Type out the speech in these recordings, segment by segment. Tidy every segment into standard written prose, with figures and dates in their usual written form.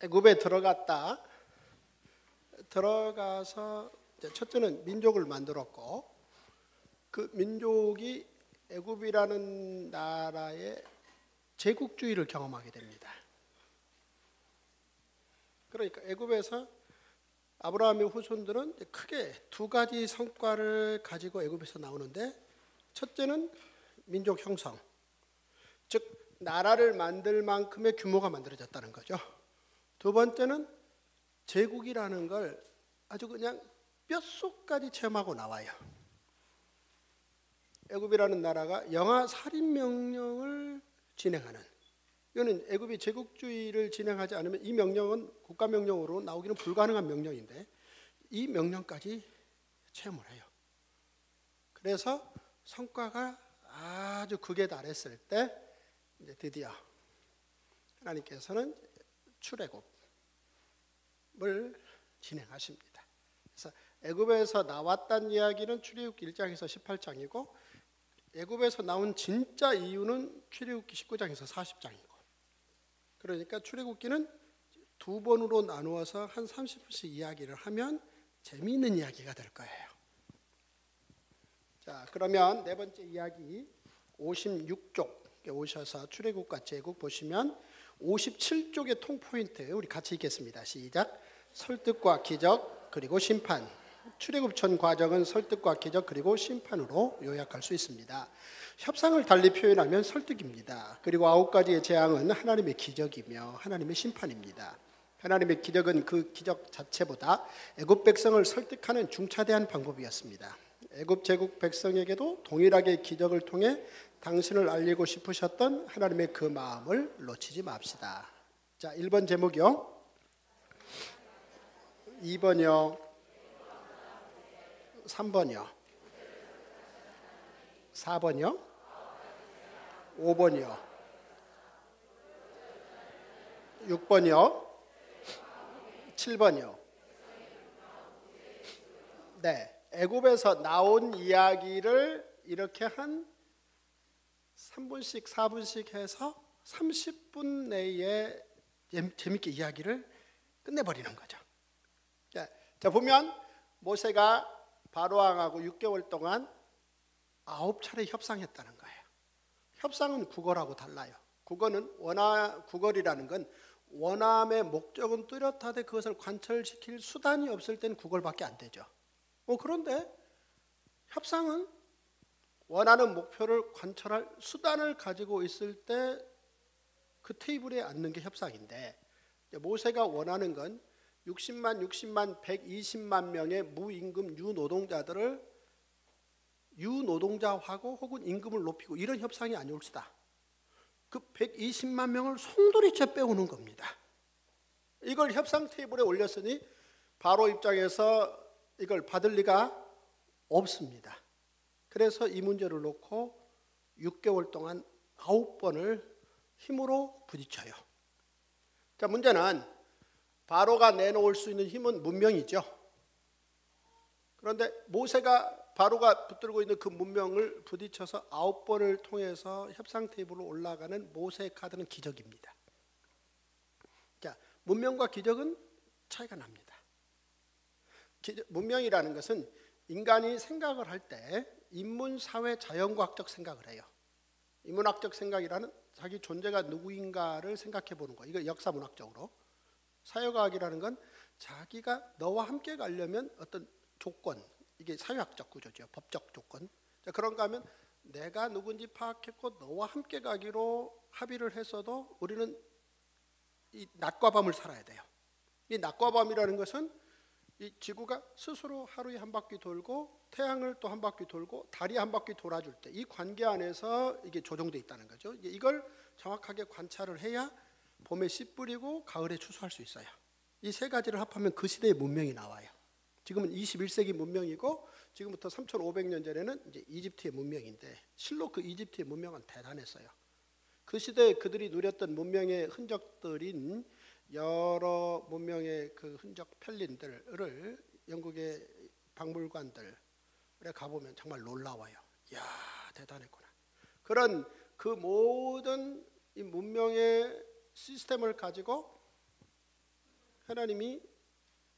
애굽에 들어가서 첫째는 민족을 만들었고, 그 민족이 애굽이라는 나라의 제국주의를 경험하게 됩니다. 그러니까 애굽에서 아브라함의 후손들은 크게 두 가지 성과를 가지고 애굽에서 나오는데, 첫째는 민족 형성, 즉 나라를 만들 만큼의 규모가 만들어졌다는 거죠. 두 번째는 제국이라는 걸 아주 그냥 뼛속까지 체험하고 나와요. 애굽이라는 나라가 영아 살인 명령을 진행하는, 이거는 애굽이 제국주의를 진행하지 않으면 이 명령은 국가명령으로 나오기는 불가능한 명령인데, 이 명령까지 체험을 해요. 그래서 성과가 아주 극에 달했을 때 이제 드디어 하나님께서는 출애굽을 진행하십니다. 그래서 애굽에서 나왔다는 이야기는 출애굽기 1장에서 18장이고, 애굽에서 나온 진짜 이유는 출애굽기 19장에서 40장이고, 그러니까 출애굽기는 두 번으로 나누어서 한 30분씩 이야기를 하면 재미있는 이야기가 될 거예요. 자, 그러면 네 번째 이야기 56쪽에 오셔서 출애굽과 제국 보시면 57쪽의 통포인트 우리 같이 읽겠습니다. 시작. 설득과 기적 그리고 심판. 출애굽 전 과정은 설득과 기적 그리고 심판으로 요약할 수 있습니다. 협상을 달리 표현하면 설득입니다. 그리고 9가지의 재앙은 하나님의 기적이며 하나님의 심판입니다. 하나님의 기적은 그 기적 자체보다 애굽 백성을 설득하는 중차대한 방법이었습니다. 애굽 제국 백성에게도 동일하게 기적을 통해 당신을 알리고 싶으셨던 하나님의 그 마음을 놓치지 맙시다. 자, 1번 제목이요. 2번이요. 3번이요. 4번이요. 5번이요. 6번이요. 7번이요. 네, 애굽에서 나온 이야기를 이렇게 한 3분씩 4분씩 해서 30분 내에 재밌게 이야기를 끝내버리는 거죠. 자, 보면 모세가 바로왕하고 6개월 동안 9차례 협상했다는 거예요. 협상은 국어라고 달라요. 국어리라는 건 원함의 목적은 뚜렷하되 그것을 관철시킬 수단이 없을 땐 국어밖에 안 되죠. 그런데 협상은 원하는 목표를 관철할 수단을 가지고 있을 때 그 테이블에 앉는 게 협상인데, 모세가 원하는 건 60만, 120만 명의 무임금 유노동자들을 유노동자화하고 혹은 임금을 높이고 이런 협상이 아니올시다. 그 120만 명을 송두리째 빼오는 겁니다. 이걸 협상 테이블에 올렸으니 바로 입장에서 이걸 받을 리가 없습니다. 그래서 이 문제를 놓고 6개월 동안 9번을 힘으로 부딪혀요. 자, 문제는 바로가 내놓을 수 있는 힘은 문명이죠. 그런데 모세가 바로가 붙들고 있는 그 문명을 부딪혀서 9번을 통해서 협상 테이블로 올라가는 모세의 카드는 기적입니다. 자, 문명과 기적은 차이가 납니다. 문명이라는 것은 인간이 생각을 할 때 인문사회 자연과학적 생각을 해요. 인문학적 생각이라는 자기 존재가 누구인가를 생각해 보는 거. 이거 역사문학적으로. 사회과학이라는 건 자기가 너와 함께 가려면 어떤 조건, 이게 사회학적 구조죠. 법적 조건. 자, 그런가 하면 내가 누군지 파악했고 너와 함께 가기로 합의를 했어도 우리는 이 낮과 밤을 살아야 돼요. 이 낮과 밤이라는 것은 이 지구가 스스로 하루에 한 바퀴 돌고 태양을 또 한 바퀴 돌고 달이 한 바퀴 돌아줄 때 이 관계 안에서 이게 조정되어 있다는 거죠. 이걸 정확하게 관찰을 해야 봄에 씨 뿌리고 가을에 추수할 수 있어요. 이 세 가지를 합하면 그 시대의 문명이 나와요. 지금은 21세기 문명이고 지금부터 3,500년 전에는 이제 이집트의 문명인데, 실로 그 이집트의 문명은 대단했어요. 그 시대에 그들이 누렸던 문명의 흔적들인 여러 문명의 그 흔적 편린들을 영국의 박물관들에 가보면 정말 놀라워요. 이야, 대단했구나. 그런 그 모든 이 문명의 시스템을 가지고 하나님이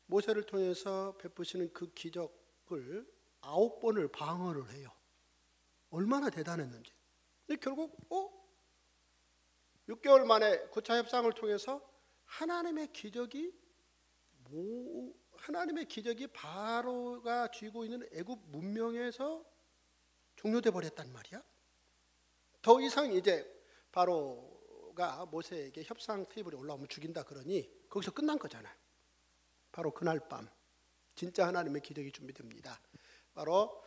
모세를 통해서 베푸시는 그 기적을 9번을 방어를 해요. 얼마나 대단했는지. 근데 결국 6개월 만에 9차 협상을 통해서 하나님의 기적이 바로가 쥐고 있는 애굽 문명에서 종료돼 버렸단 말이야. 더 이상 이제 바로가 모세에게 협상 테이블에 올라오면 죽인다 그러니 거기서 끝난 거잖아요. 바로 그날 밤 진짜 하나님의 기적이 준비됩니다. 바로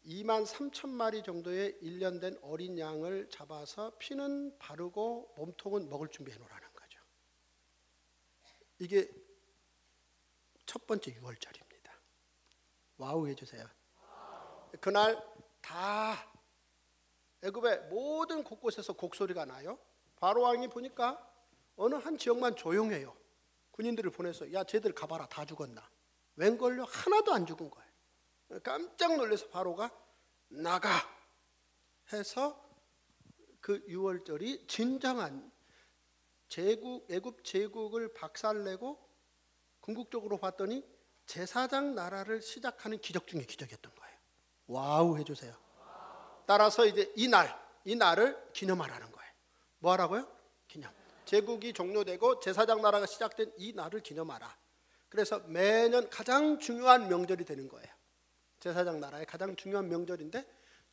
2만 3천 마리 정도의 1년 된 어린 양을 잡아서 피는 바르고 몸통은 먹을 준비해 놓으라는 거죠. 이게 첫 번째 유월절입니다. 와우 해주세요. 그날 다 애굽의 모든 곳곳에서 곡소리가 나요. 바로 왕이 보니까 어느 한 지역만 조용해요. 군인들을 보내서 야 쟤들 가봐라 다 죽었나. 웬걸요? 하나도 안 죽은 거예요. 깜짝 놀라서 바로가 나가 해서 그 유월절이 진정한 애굽 제국을 박살내고 궁극적으로 봤더니 제사장 나라를 시작하는 기적 중에 기적이었던 거예요. 와우 해주세요. 따라서 이제 이 날을 기념하라는 거예요. 뭐 하라고요? 기념. 제국이 종료되고 제사장 나라가 시작된 이 날을 기념하라. 그래서 매년 가장 중요한 명절이 되는 거예요. 제사장 나라의 가장 중요한 명절인데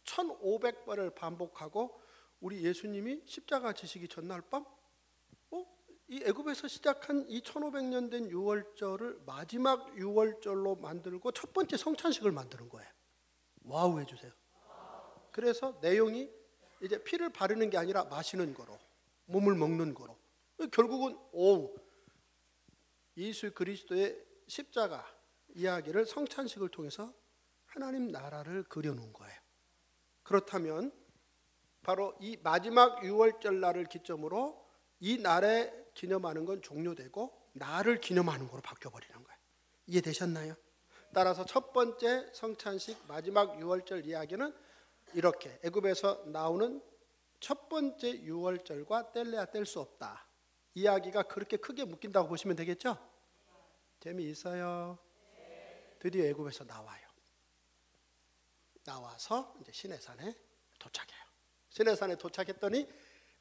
1500번을 반복하고 우리 예수님이 십자가 지시기 전날 밤 이 애굽에서 시작한 이 1500년 된 유월절을 마지막 유월절로 만들고 첫 번째 성찬식을 만드는 거예요. 와우 해주세요. 그래서 내용이 이제 피를 바르는 게 아니라 마시는 거로, 몸을 먹는 거로. 결국은 예수 그리스도의 십자가 이야기를 성찬식을 통해서 하나님 나라를 그려놓은 거예요. 그렇다면 바로 이 마지막 유월절 날을 기점으로 이 날에 기념하는 건 종료되고 나를 기념하는 거로 바뀌어버리는 거예요. 이해되셨나요? 따라서 첫 번째 성찬식 마지막 유월절 이야기는 이렇게 애굽에서 나오는 첫 번째 유월절과 뗄래야 뗄 수 없다. 이야기가 그렇게 크게 묶인다고 보시면 되겠죠? 재미있어요. 드디어 애굽에서 나와요. 나와서 이제 시내산에 도착해요. 시내산에 도착했더니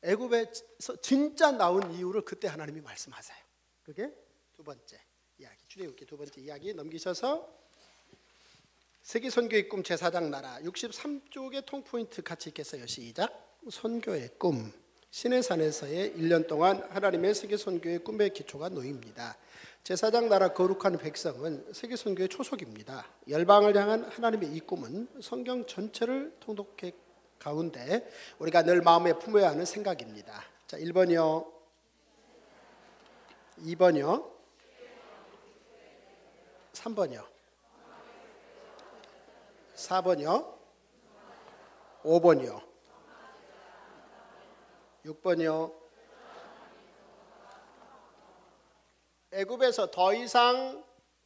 애굽에서 진짜 나온 이유를 그때 하나님이 말씀하세요. 그게 두 번째 이야기, 출애굽기 두 번째 이야기 넘기셔서 세계 선교의 꿈 제사장 나라 63쪽의 통포인트 같이 읽겠어요. 시작. 선교의 꿈. 시내산에서의 1년 동안 하나님의 세계 선교의 꿈의 기초가 놓입니다. 제사장 나라 거룩한 백성은 세계 선교의 초석입니다. 열방을 향한 하나님의 이 꿈은 성경 전체를 통독해 가운데 우리가 늘 마음에 품어야 하는 생각입니다. 자, 1번이요. 2번이요. 3번이요. 4번이요. 5번이요. 6번이요. 애굽에서 더 이상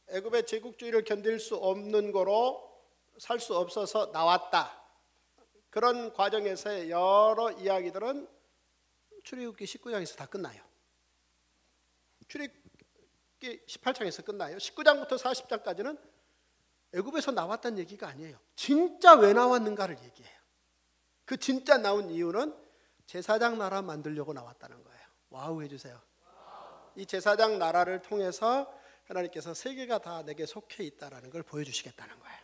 애굽의 제국주의를 견딜 수 없는 거로 살 수 없어서 나왔다. 그런 과정에서의 여러 이야기들은 출애굽기 19장에서 다 끝나요. 출애굽기 18장에서 끝나요. 19장부터 40장까지는 애굽에서 나왔다는 얘기가 아니에요. 진짜 왜 나왔는가를 얘기해요. 그 진짜 나온 이유는 제사장 나라 만들려고 나왔다는 거예요. 와우 해주세요. 이 제사장 나라를 통해서 하나님께서 세계가 다 내게 속해 있다는 걸 보여주시겠다는 거예요.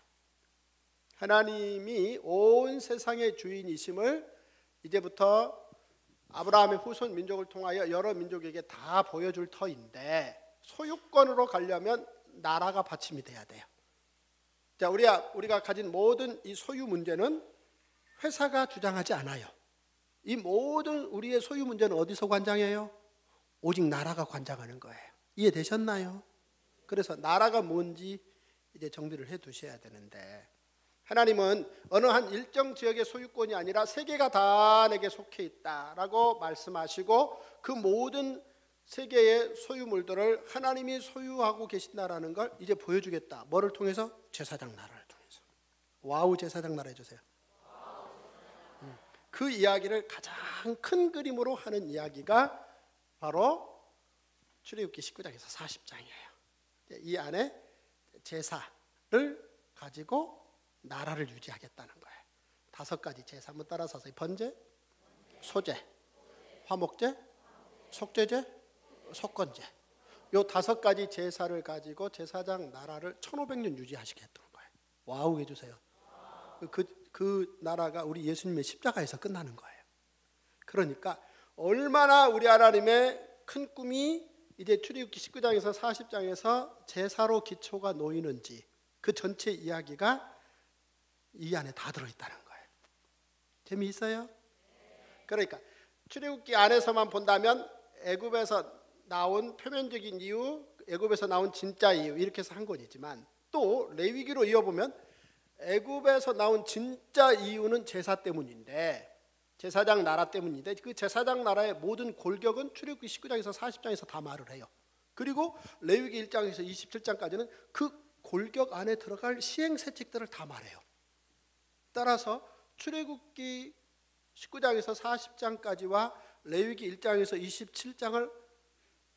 하나님이 온 세상의 주인이심을 이제부터 아브라함의 후손 민족을 통하여 여러 민족에게 다 보여줄 터인데 소유권으로 가려면 나라가 받침이 돼야 돼요. 자, 우리가 가진 모든 이 소유 문제는 회사가 주장하지 않아요. 이 모든 우리의 소유 문제는 어디서 관장해요? 오직 나라가 관장하는 거예요. 이해되셨나요? 그래서 나라가 뭔지 이제 정리를 해 두셔야 되는데 하나님은 어느 한 일정 지역의 소유권이 아니라 세계가 다 내게 속해 있다라고 말씀하시고 그 모든 세계의 소유물들을 하나님이 소유하고 계신다라는 걸 이제 보여주겠다. 뭐를 통해서? 제사장 나라를 통해서. 와우 제사장 나라 해주세요. 그 이야기를 가장 큰 그림으로 하는 이야기가 바로 출애굽기 19장에서 40장이에요. 이 안에 제사를 가지고 나라를 유지하겠다는 거예요. 5가지 제사 한번 따라서 번제, 소제, 화목제, 속죄제, 속건제. 요 5가지 제사를 가지고 제사장 나라를 1500년 유지하시겠다는 거예요. 와우 해주세요. 그 나라가 우리 예수님의 십자가에서 끝나는 거예요. 그러니까 얼마나 우리 하나님의 큰 꿈이 이제 출애굽기 19장에서 40장에서 제사로 기초가 놓이는지 그 전체 이야기가 이 안에 다 들어있다는 거예요. 재미있어요? 그러니까 출애굽기 안에서만 본다면 애굽에서 나온 표면적인 이유, 애굽에서 나온 진짜 이유 이렇게 해서 한 권이지만 또 레위기로 이어보면 애굽에서 나온 진짜 이유는 제사 때문인데 제사장 나라 때문인데 그 제사장 나라의 모든 골격은 출애굽기 19장에서 40장에서 다 말을 해요. 그리고 레위기 1장에서 27장까지는 그 골격 안에 들어갈 시행세칙들을 다 말해요. 따라서 출애굽기 19장에서 40장까지와 레위기 1장에서 27장을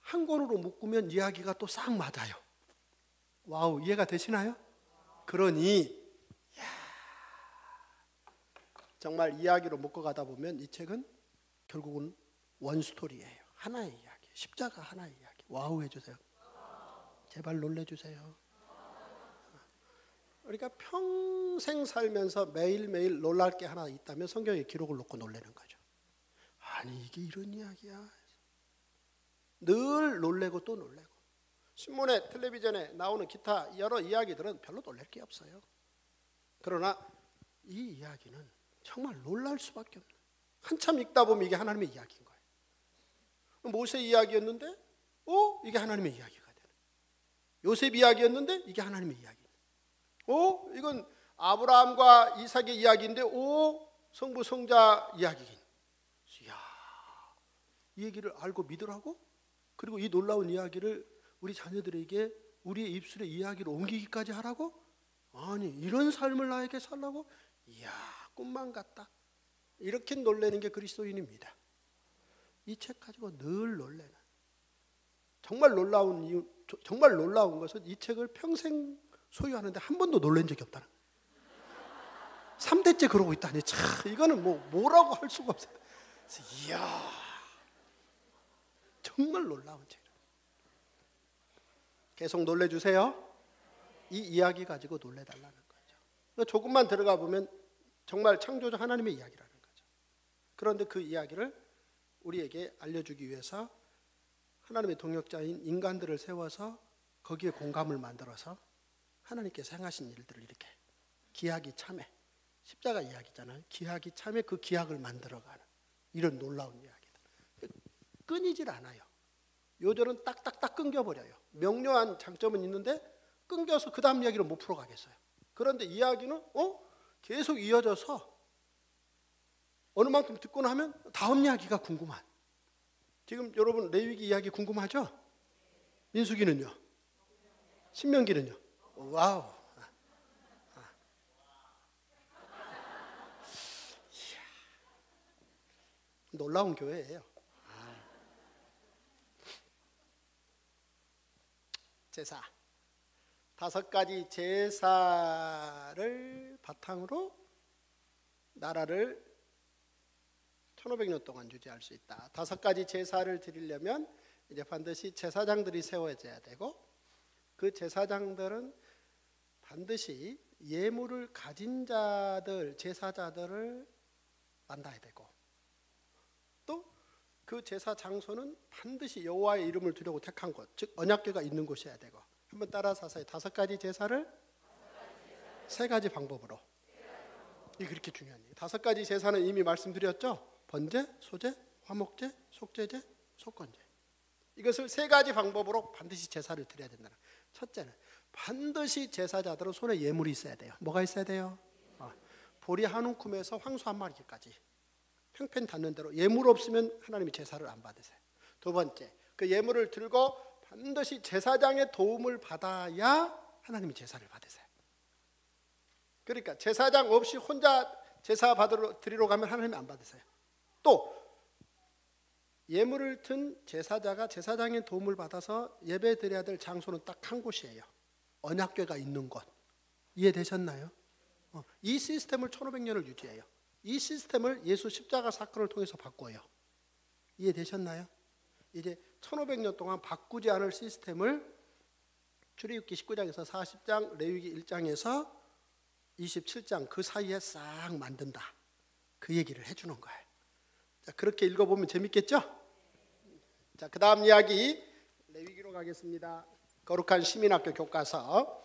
한 권으로 묶으면 이야기가 또 싹 맞아요. 와우, 이해가 되시나요? 그러니 정말 이야기로 묶어가다 보면 이 책은 결국은 원스토리예요. 하나의 이야기, 십자가 하나의 이야기. 와우 해주세요. 제발 놀래주세요. 그러니까 평생 살면서 매일매일 놀랄 게 하나 있다면 성경의 기록을 놓고 놀라는 거죠. 아니 이게 이런 이야기야. 늘 놀래고 또 놀래고. 신문에 텔레비전에 나오는 기타 여러 이야기들은 별로 놀랄 게 없어요. 그러나 이 이야기는 정말 놀랄 수밖에 없는, 한참 읽다 보면 이게 하나님의 이야기인 거예요. 모세 이야기였는데 이게 하나님의 이야기가 되는, 요셉 이야기였는데 이게 하나님의 이야기. 이건 아브라함과 이삭의 이야기인데 성부 성자 이야기긴. 이야, 이 얘기를 알고 믿으라고? 그리고 이 놀라운 이야기를 우리 자녀들에게 우리의 입술에 이야기를 옮기기까지 하라고? 아니 이런 삶을 나에게 살라고? 이야, 꿈만 같다. 이렇게 놀라는 게 그리스도인입니다. 이 책 가지고 늘 놀래는, 정말 놀라운 이유, 정말 놀라운 것은 이 책을 평생 소유하는데 한 번도 놀란 적이 없다는 거예요. 3대째 그러고 있다니 참 이거는 뭐라고 할 수가 없어요. 이야, 정말 놀라운 책. 계속 놀래주세요. 이 이야기 가지고 놀래달라는 거죠. 조금만 들어가 보면 정말 창조주 하나님의 이야기라는 거죠. 그런데 그 이야기를 우리에게 알려주기 위해서 하나님의 동역자인 인간들을 세워서 거기에 공감을 만들어서 하나님께서 행하신 일들을 이렇게 기하기 참회, 십자가 이야기잖아요. 기하기 참회, 그 기약을 만들어가는 이런 놀라운 이야기들. 끊이질 않아요. 요절은 딱딱딱 끊겨버려요. 명료한 장점은 있는데 끊겨서 그 다음 이야기를 못 풀어가겠어요. 그런데 이야기는 계속 이어져서 어느 만큼 듣고 나면 다음 이야기가 궁금한. 지금 여러분 레위기 이야기 궁금하죠? 민수기는요? 신명기는요? 와우. 놀라운 교회예요. 제사. 5가지 제사를 바탕으로 나라를 1500년 동안 유지할 수 있다. 5가지 제사를 드리려면 이제 반드시 제사장들이 세워져야 되고, 그 제사장들은 반드시 예물을 가진 자들, 제사자들을 만나야 되고, 또 그 제사 장소는 반드시 여호와의 이름을 두려고 택한 곳, 즉 언약궤가 있는 곳이어야 되고. 한번 따라서 하세요. 5가지 제사를 3가지 방법으로. 이게 그렇게 중요한 얘기예요. 5가지 제사는 이미 말씀드렸죠. 번제, 소제, 화목제, 속죄제, 속건제. 이것을 3가지 방법으로 반드시 제사를 드려야 된다. 첫째는 반드시 제사자들은 손에 예물이 있어야 돼요. 뭐가 있어야 돼요? 보리 한 움큼에서 황소 한 마리까지 평편 닿는 대로. 예물 없으면 하나님이 제사를 안 받으세요. 두 번째, 그 예물을 들고 반드시 제사장의 도움을 받아야 하나님이 제사를 받으세요. 그러니까 제사장 없이 혼자 제사 드리러 가면 하나님이 안 받으세요. 또 예물을 든 제사자가 제사장의 도움을 받아서 예배 드려야 될 장소는 딱 한 곳이에요. 언약궤가 있는 곳. 이해되셨나요? 이 시스템을 1500년을 유지해요. 이 시스템을 예수 십자가 사건을 통해서 바꿔요. 이해되셨나요? 이제 1500년 동안 바꾸지 않을 시스템을 출애굽기 19장에서 40장, 레위기 1장에서 27장 그 사이에 싹 만든다. 그 얘기를 해주는 거예요. 자, 그렇게 읽어보면 재밌겠죠? 자, 그 다음 이야기 레위기로 가겠습니다. 거룩한 시민학교 교과서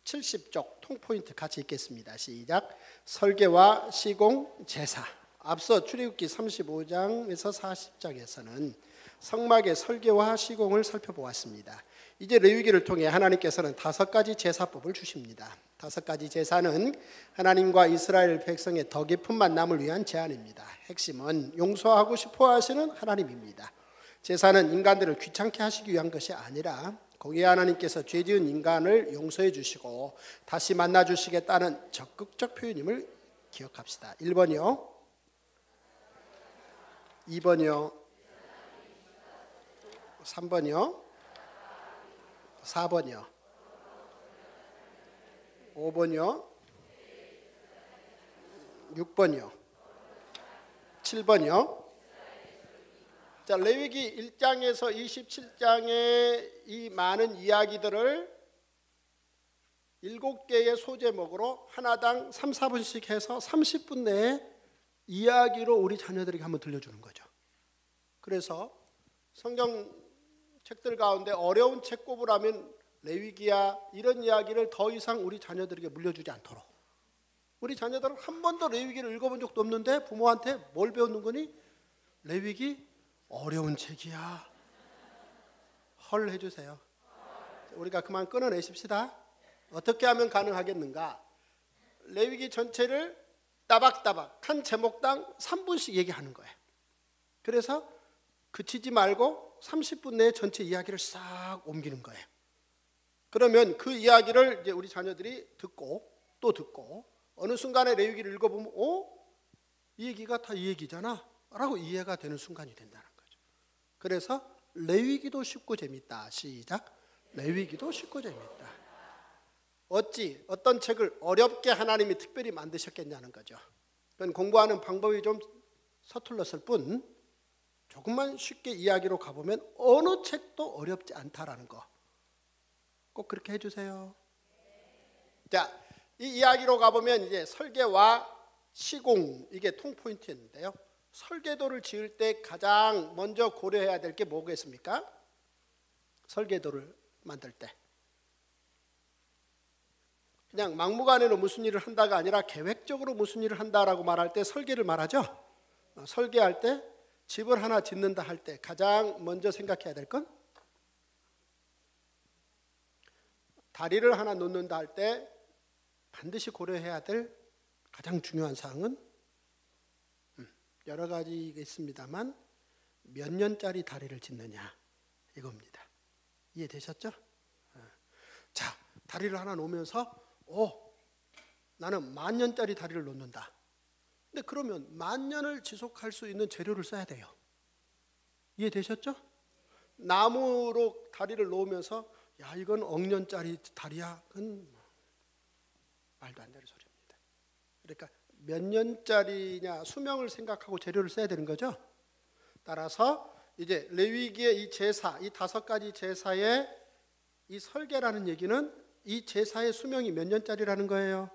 70쪽 통포인트 같이 읽겠습니다. 시작. 설계와 시공, 제사. 앞서 출애굽기 35장에서 40장에서는 성막의 설계와 시공을 살펴보았습니다. 이제 레위기를 통해 하나님께서는 5가지 제사법을 주십니다. 5가지 제사는 하나님과 이스라엘 백성의 더 깊은 만남을 위한 제안입니다. 핵심은 용서하고 싶어 하시는 하나님입니다. 제사는 인간들을 귀찮게 하시기 위한 것이 아니라 공의 하나님께서 죄지은 인간을 용서해 주시고 다시 만나 주시겠다는 적극적 표현임을 기억합시다. 1번이요. 2번이요. 3번이요. 4번이요. 5번이요. 6번이요. 7번이요. 자, 레위기 1장에서 27장의 이 많은 이야기들을 7개의 소제목으로 하나당 3, 4분씩 해서 30분 내에 이야기로 우리 자녀들에게 한번 들려주는 거죠. 그래서 성경 책들 가운데 어려운 책 꼽으라면 레위기야 이런 이야기를 더 이상 우리 자녀들에게 물려주지 않도록. 우리 자녀들은 한 번도 레위기를 읽어본 적도 없는데 부모한테 뭘 배우는 거니? 레위기 어려운 책이야. 헐 해주세요. 우리가 그만 끊어내십시다. 어떻게 하면 가능하겠는가? 레위기 전체를 따박따박 한 제목당 3분씩 얘기하는 거예요. 그래서 그치지 말고 30분 내에 전체 이야기를 싹 옮기는 거예요. 그러면 그 이야기를 이제 우리 자녀들이 듣고 또 듣고 어느 순간에 레위기를 읽어보면 이 얘기가 다 이 얘기잖아 라고 이해가 되는 순간이 된다는 거죠. 그래서 레위기도 쉽고 재밌다. 시작. 레위기도 쉽고 재밌다. 어찌 어떤 책을 어렵게 하나님이 특별히 만드셨겠냐는 거죠. 그건 공부하는 방법이 좀 서툴렀을 뿐 조금만 쉽게 이야기로 가보면 어느 책도 어렵지 않다라는 거 꼭 그렇게 해주세요. 자, 이 이야기로 가보면 이제 설계와 시공 이게 통포인트였는데요. 설계도를 지을 때 가장 먼저 고려해야 될 게 뭐겠습니까? 설계도를 만들 때 그냥 막무가내로 무슨 일을 한다가 아니라 계획적으로 무슨 일을 한다라고 말할 때 설계를 말하죠. 설계할 때 집을 하나 짓는다 할 때 가장 먼저 생각해야 될 건 다리를 하나 놓는다 할 때 반드시 고려해야 될 가장 중요한 사항은 여러 가지 있습니다만 몇 년짜리 다리를 짓느냐 이겁니다. 이해되셨죠? 자, 다리를 하나 놓으면서 나는 10,000년짜리 다리를 놓는다. 근데 그러면 10,000년을 지속할 수 있는 재료를 써야 돼요. 이해되셨죠? 나무로 다리를 놓으면서 야 이건 억년짜리 다리야. 그건 말도 안 되는 소리입니다. 그러니까 몇 년짜리냐 수명을 생각하고 재료를 써야 되는 거죠. 따라서 이제 레위기의 이 제사, 이 5가지 제사의 이 설계라는 얘기는 이 제사의 수명이 몇 년짜리라는 거예요?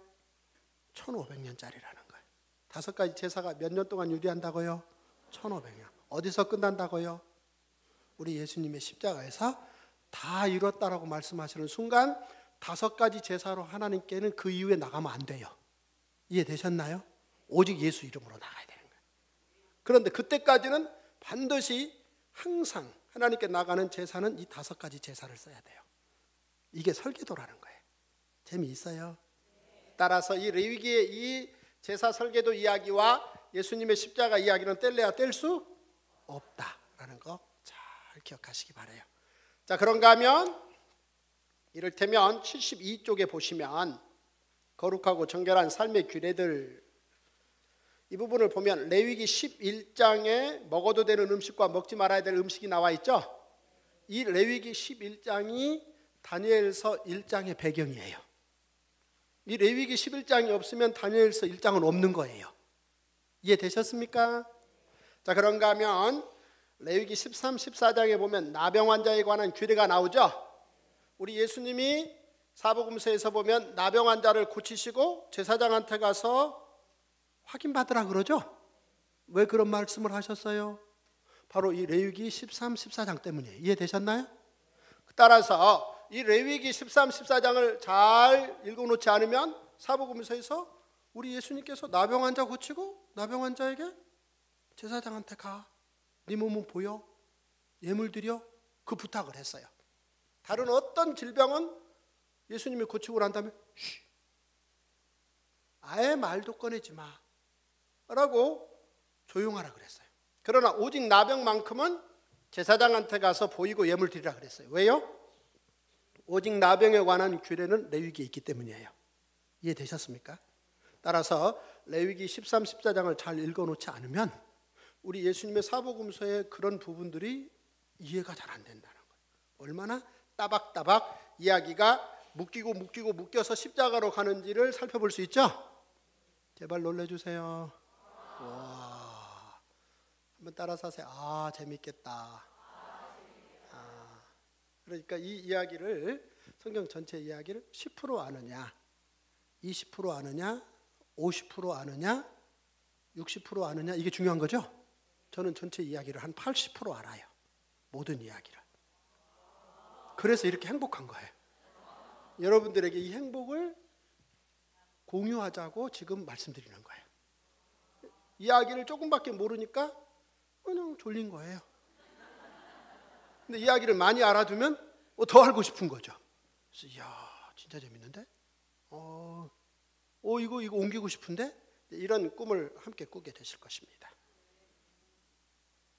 1500년짜리라는 거예요. 5가지 제사가 몇 년 동안 유지한다고요? 1500년. 어디서 끝난다고요? 우리 예수님의 십자가에서 다 이뤘다라고 말씀하시는 순간 5가지 제사로 하나님께는 그 이후에 나가면 안 돼요. 이해되셨나요? 오직 예수 이름으로 나가야 되는 거예요. 그런데 그때까지는 반드시 항상 하나님께 나가는 제사는 이 5가지 제사를 써야 돼요. 이게 설계도라는 거예요. 재미있어요? 따라서 이 레위기의 이 제사 설계도 이야기와 예수님의 십자가 이야기는 뗄래야 뗄 수 없다라는 거 잘 기억하시기 바라요. 자, 그런가 하면 이를테면 72쪽에 보시면 거룩하고 정결한 삶의 규례들 이 부분을 보면 레위기 11장에 먹어도 되는 음식과 먹지 말아야 될 음식이 나와 있죠. 이 레위기 11장이 다니엘서 1장의 배경이에요. 이 레위기 11장이 없으면 다니엘서 1장은 없는 거예요. 이해되셨습니까? 자, 그런가 하면 레위기 13, 14장에 보면 나병 환자에 관한 규례가 나오죠. 우리 예수님이 사복음서에서 보면 나병 환자를 고치시고 제사장한테 가서 확인받으라 그러죠. 왜 그런 말씀을 하셨어요? 바로 이 레위기 13, 14장 때문이에요. 이해되셨나요? 따라서 이 레위기 13, 14장을 잘 읽어놓지 않으면 사복음서에서 우리 예수님께서 나병 환자 고치고 나병 환자에게 제사장한테 가, 네 몸은 보여, 예물 드려, 그 부탁을 했어요. 다른 어떤 질병은 예수님이 고치고 난 다음에 아예 말도 꺼내지 마 라고 조용하라 그랬어요. 그러나 오직 나병만큼은 제사장한테 가서 보이고 예물 드리라 그랬어요. 왜요? 오직 나병에 관한 규례는 레위기에 있기 때문이에요. 이해되셨습니까? 따라서 레위기 13, 14장을 잘 읽어놓지 않으면 우리 예수님의 사복음서의 그런 부분들이 이해가 잘 안 된다는 거예요. 얼마나 따박따박 이야기가 묶여서 십자가로 가는지를 살펴볼 수 있죠? 제발 놀래주세요. 와, 한번 따라서 하세요. 아, 재밌겠다. 그러니까 이 이야기를, 성경 전체 이야기를 10% 아느냐, 20% 아느냐, 50% 아느냐, 60% 아느냐, 이게 중요한 거죠? 저는 전체 이야기를 한 80% 알아요. 모든 이야기를. 그래서 이렇게 행복한 거예요. 여러분들에게 이 행복을 공유하자고 지금 말씀드리는 거예요. 이야기를 조금밖에 모르니까 그냥 졸린 거예요. 근데 이야기를 많이 알아두면 더 알고 싶은 거죠. 그래서 이야, 진짜 재밌는데? 이거 옮기고 싶은데? 이런 꿈을 함께 꾸게 되실 것입니다.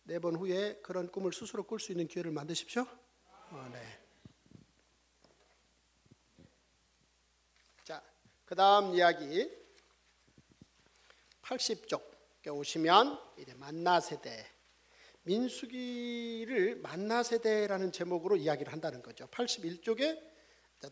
4번 후에 그런 꿈을 스스로 꿀 수 있는 기회를 만드십시오. 네. 자, 그 다음 이야기 80쪽에 오시면 이제 만나 세대, 민수기를 만나 세대라는 제목으로 이야기를 한다는 거죠. 81쪽에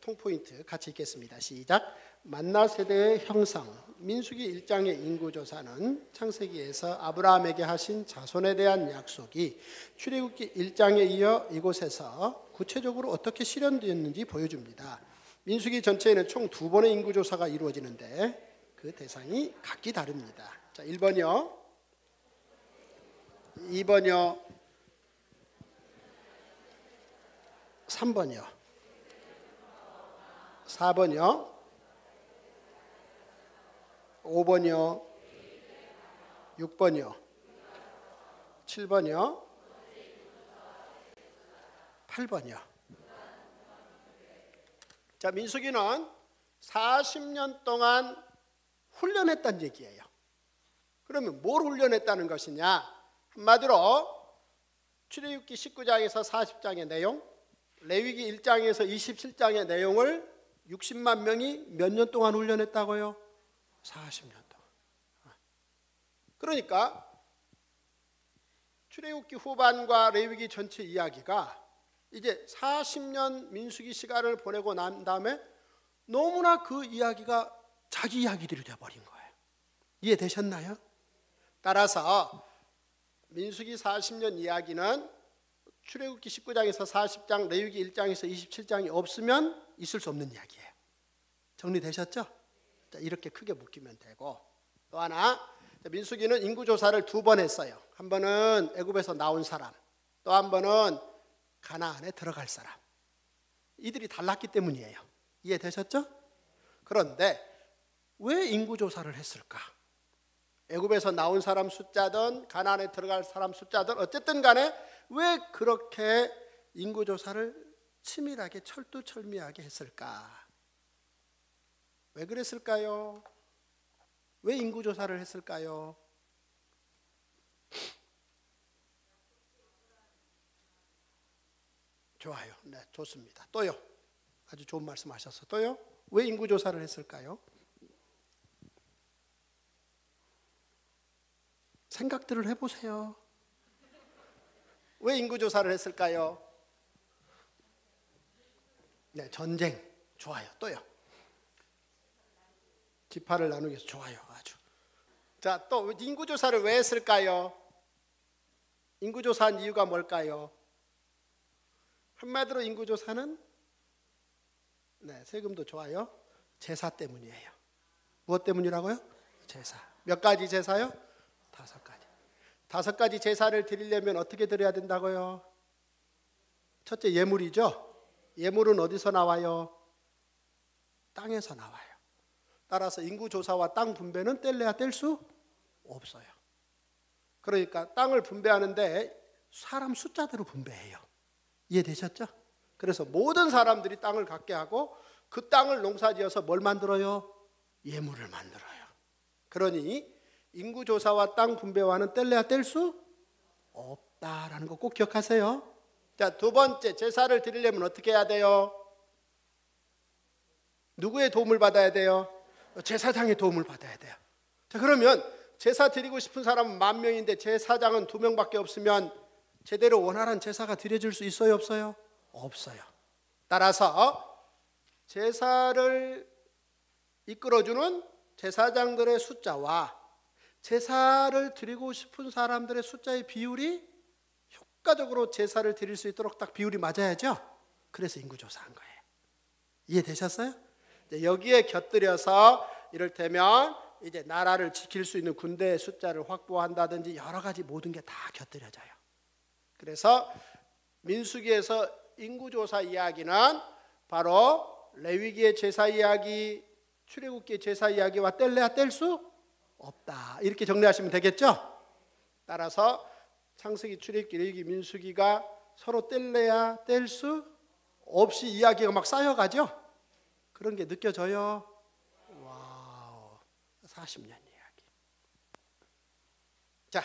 통포인트 같이 읽겠습니다. 시작. 만나 세대의 형성. 민수기 1장의 인구조사는 창세기에서 아브라함에게 하신 자손에 대한 약속이 출애굽기 1장에 이어 이곳에서 구체적으로 어떻게 실현되었는지 보여줍니다. 민수기 전체에는 총 2번의 인구조사가 이루어지는데 그 대상이 각기 다릅니다. 자, 1번이요. 2번이요. 3번이요. 4번이요. 5번이요. 6번이요. 7번이요. 8번이요. 자, 민수기는 40년 동안 훈련했다는 얘기예요. 그러면 뭘 훈련했다는 것이냐? 한마디로 출애굽기 19장에서 40장의 내용, 레위기 1장에서 27장의 내용을 60만 명이 몇 년 동안 훈련했다고요? 40년 동안. 그러니까 출애굽기 후반과 레위기 전체 이야기가 이제 40년 민수기 시간을 보내고 난 다음에 너무나 그 이야기가 자기 이야기들이 되어버린 거예요. 이해되셨나요? 따라서 민수기 40년 이야기는 출애굽기 19장에서 40장, 레위기 1장에서 27장이 없으면 있을 수 없는 이야기예요. 정리되셨죠? 자, 이렇게 크게 묶이면 되고, 또 하나, 민수기는 인구조사를 2번 했어요. 한 번은 애굽에서 나온 사람, 또 한 번은 가나안에 들어갈 사람. 이들이 달랐기 때문이에요. 이해되셨죠? 그런데 왜 인구조사를 했을까? 애굽에서 나온 사람 숫자든 가나안에 들어갈 사람 숫자든 어쨌든 간에 왜 그렇게 인구조사를 치밀하게 철두철미하게 했을까? 왜 그랬을까요? 왜 인구조사를 했을까요? 좋아요. 네, 좋습니다. 또요. 아주 좋은 말씀 하셨어. 또요. 왜 인구조사를 했을까요? 생각들을 해보세요. 왜 인구조사를 했을까요? 네, 전쟁. 좋아요. 또요. 지파를 나누기 위해서. 좋아요. 아주. 자, 또 인구조사를 왜 했을까요? 인구조사한 이유가 뭘까요? 한마디로 인구조사는 네, 세금도 좋아요. 제사 때문이에요. 무엇 때문이라고요? 제사. 몇 가지 제사요? 5가지. 5가지 제사를 드리려면 어떻게 드려야 된다고요? 첫째, 예물이죠. 예물은 어디서 나와요? 땅에서 나와요. 따라서 인구조사와 땅 분배는 뗄래야 뗄 수 없어요. 그러니까 땅을 분배하는데 사람 숫자대로 분배해요. 이해되셨죠? 그래서 모든 사람들이 땅을 갖게 하고 그 땅을 농사지어서 뭘 만들어요? 예물을 만들어요. 그러니 인구조사와 땅 분배와는 뗄래야 뗄 수 없다라는 거 꼭 기억하세요. 자, 두 번째, 제사를 드리려면 어떻게 해야 돼요? 누구의 도움을 받아야 돼요? 제사장의 도움을 받아야 돼요. 자, 그러면 제사 드리고 싶은 사람은 10,000명인데 제사장은 2명밖에 없으면 제대로 원활한 제사가 드려질 수 있어요, 없어요? 없어요. 따라서 제사를 이끌어주는 제사장들의 숫자와 제사를 드리고 싶은 사람들의 숫자의 비율이 효과적으로 제사를 드릴 수 있도록 딱 비율이 맞아야죠. 그래서 인구조사한 거예요. 이해되셨어요? 여기에 곁들여서 이를테면 이제 나라를 지킬 수 있는 군대의 숫자를 확보한다든지 여러 가지 모든 게 다 곁들여져요. 그래서 민수기에서 인구조사 이야기는 바로 레위기의 제사 이야기, 출애굽기의 제사 이야기와 뗄래야 뗄 수 없다. 이렇게 정리하시면 되겠죠? 따라서 창세기, 출애굽기, 레위기, 민수기가 서로 뗄래야 뗄 수 없이 이야기가 막 쌓여가죠? 그런 게 느껴져요? 와우, 40년 이야기. 자,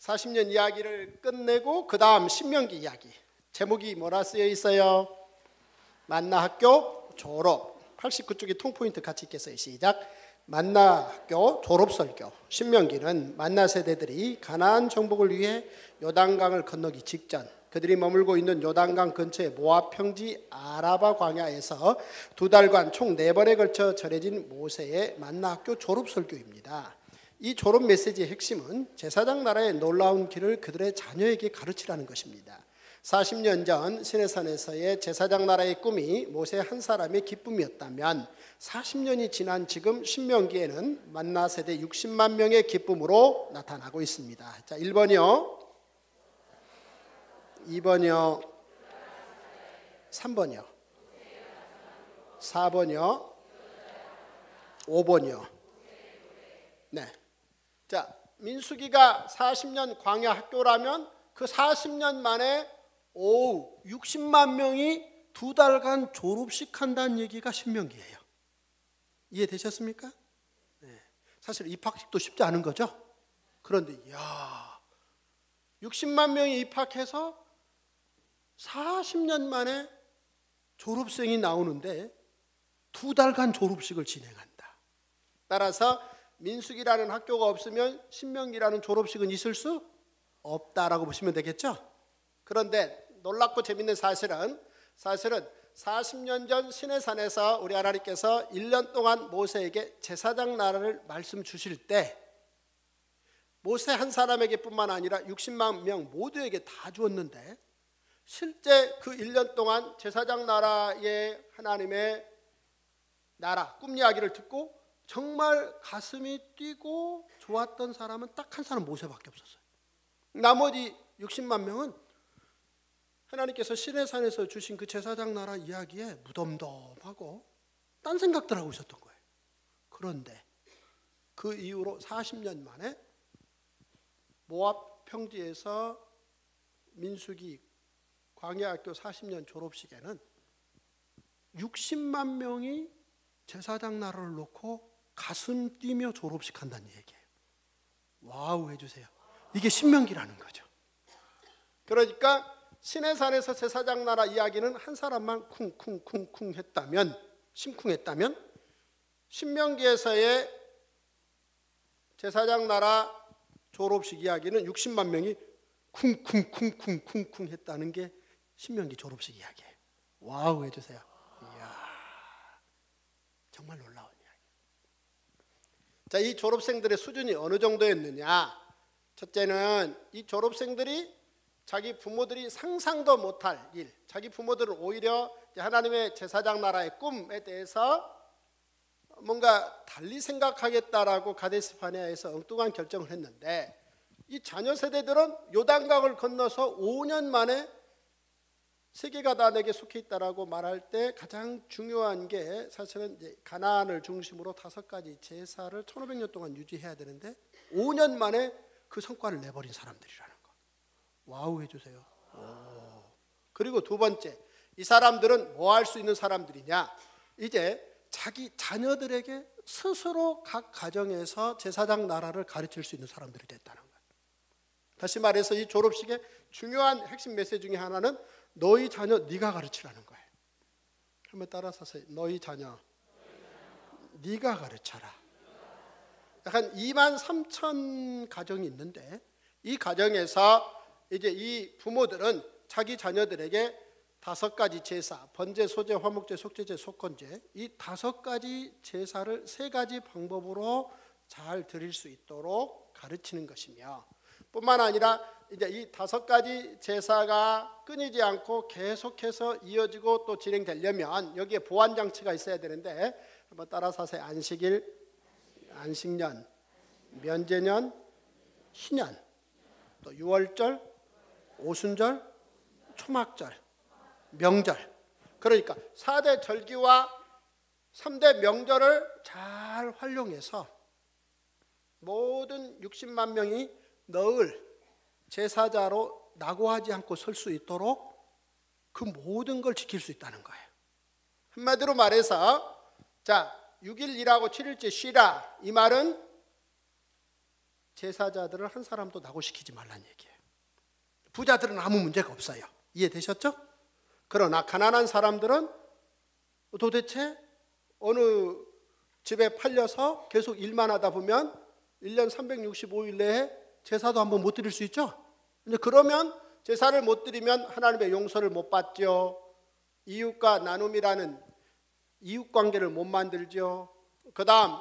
40년 이야기를 끝내고 그 다음 신명기 이야기. 제목이 뭐라 쓰여 있어요? 만나학교 졸업. 89쪽에 통포인트 같이 읽겠어요. 시작. 만나학교 졸업설교. 신명기는 만나 세대들이 가나안 정복을 위해 요단강을 건너기 직전 그들이 머물고 있는 요단강 근처의 모압 평지 아라바 광야에서 2달간 총 4번에 걸쳐 전해진 모세의 만나학교 졸업설교입니다. 이 졸업 메시지의 핵심은 제사장 나라의 놀라운 길을 그들의 자녀에게 가르치라는 것입니다. 40년 전 시내산에서의 제사장 나라의 꿈이 모세 한 사람의 기쁨이었다면 40년이 지난 지금 신명기에는 만나 세대 60만 명의 기쁨으로 나타나고 있습니다. 자, 1번이요. 2번이요. 3번이요. 4번이요. 5번이요. 네. 자, 민수기가 40년 광야 학교라면 그 40년 만에 60만 명이 2달간 졸업식 한다는 얘기가 신명기예요. 이해되셨습니까? 네. 사실 입학식도 쉽지 않은 거죠. 그런데 60만 명이 입학해서 40년 만에 졸업생이 나오는데 2달간 졸업식을 진행한다. 따라서 민수기라는 학교가 없으면 신명기라는 졸업식은 있을 수 없다라고 보시면 되겠죠. 그런데 놀랍고 재밌는 사실은 40년 전 시내산에서 우리 하나님께서 1년 동안 모세에게 제사장 나라를 말씀 주실 때 모세 한 사람에게 뿐만 아니라 60만 명 모두에게 다 주었는데 실제 그 1년 동안 제사장 나라의 하나님의 나라 꿈 이야기를 듣고 정말 가슴이 뛰고 좋았던 사람은 딱 한 사람 모세밖에 없었어요. 나머지 60만 명은 하나님께서 시내산에서 주신 그 제사장 나라 이야기에 무덤덤하고 딴 생각들 하고 있었던 거예요. 그런데 그 이후로 40년 만에 모압 평지에서 민수기 광야학교 40년 졸업식에는 60만 명이 제사장 나라를 놓고 가슴 뛰며 졸업식 한다는 얘기예요. 와우 해주세요. 이게 신명기라는 거죠. 그러니까 시내산에서 제사장 나라 이야기는 한 사람만 쿵쿵쿵쿵 했다면, 심쿵했다면 신명기에서의 제사장 나라 졸업식 이야기는 60만 명이 쿵쿵쿵쿵쿵쿵 했다는 게 신명기 졸업식 이야기예요. 와우 해주세요. 이야, 정말 놀라운 이야기. 자, 이 졸업생들의 수준이 어느 정도였느냐? 첫째는 이 졸업생들이 자기 부모들이 상상도 못할 일, 자기 부모들은 오히려 하나님의 제사장 나라의 꿈에 대해서 뭔가 달리 생각하겠다라고 가데스 바네아에서 엉뚱한 결정을 했는데, 이 자녀 세대들은 요단강을 건너서 5년 만에 세계가 다 내게 속해 있다라고 말할 때 가장 중요한 게 사실은 이제 가나안을 중심으로 5가지 제사를 1500년 동안 유지해야 되는데 5년 만에 그 성과를 내버린 사람들이라는 거. 와우 해주세요. 오. 그리고 두 번째, 이 사람들은 뭐 할 수 있는 사람들이냐? 이제 자기 자녀들에게 스스로 각 가정에서 제사장 나라를 가르칠 수 있는 사람들이 됐다는 거예요. 다시 말해서 이 졸업식의 중요한 핵심 메시지 중에 하나는 너희 자녀 네가 가르치라는 거예요. 한번 따라서 너희 자녀 네가 가르쳐라. 약간 2만 3천 가정이 있는데 이 가정에서 이제 이 부모들은 자기 자녀들에게 5가지 제사, 번제, 소제, 화목제, 속죄제, 속건제, 이 5가지 제사를 3가지 방법으로 잘 드릴 수 있도록 가르치는 것이며, 뿐만 아니라 이제 이 5가지 제사가 끊이지 않고 계속해서 이어지고 또 진행되려면 여기에 보완 장치가 있어야 되는데, 한번 따라서 하세요. 안식일, 안식년, 면제년, 희년, 또 유월절, 오순절, 초막절, 명절. 그러니까 4대 절기와 3대 명절을 잘 활용해서 모든 60만 명이 늘 제사자로 낙오하지 않고 설 수 있도록 그 모든 걸 지킬 수 있다는 거예요. 한마디로 말해서, 자, 6일 일하고 7일째 쉬라, 이 말은 제사자들을 한 사람도 낙오시키지 말라는 얘기예요. 부자들은 아무 문제가 없어요. 이해되셨죠? 그러나 가난한 사람들은 도대체 어느 집에 팔려서 계속 일만 하다 보면 1년 365일 내에 제사도 한번 못 드릴 수 있죠? 근데 그러면 제사를 못 드리면 하나님의 용서를 못 받죠. 이웃과 나눔이라는 이웃 관계를 못 만들죠. 그 다음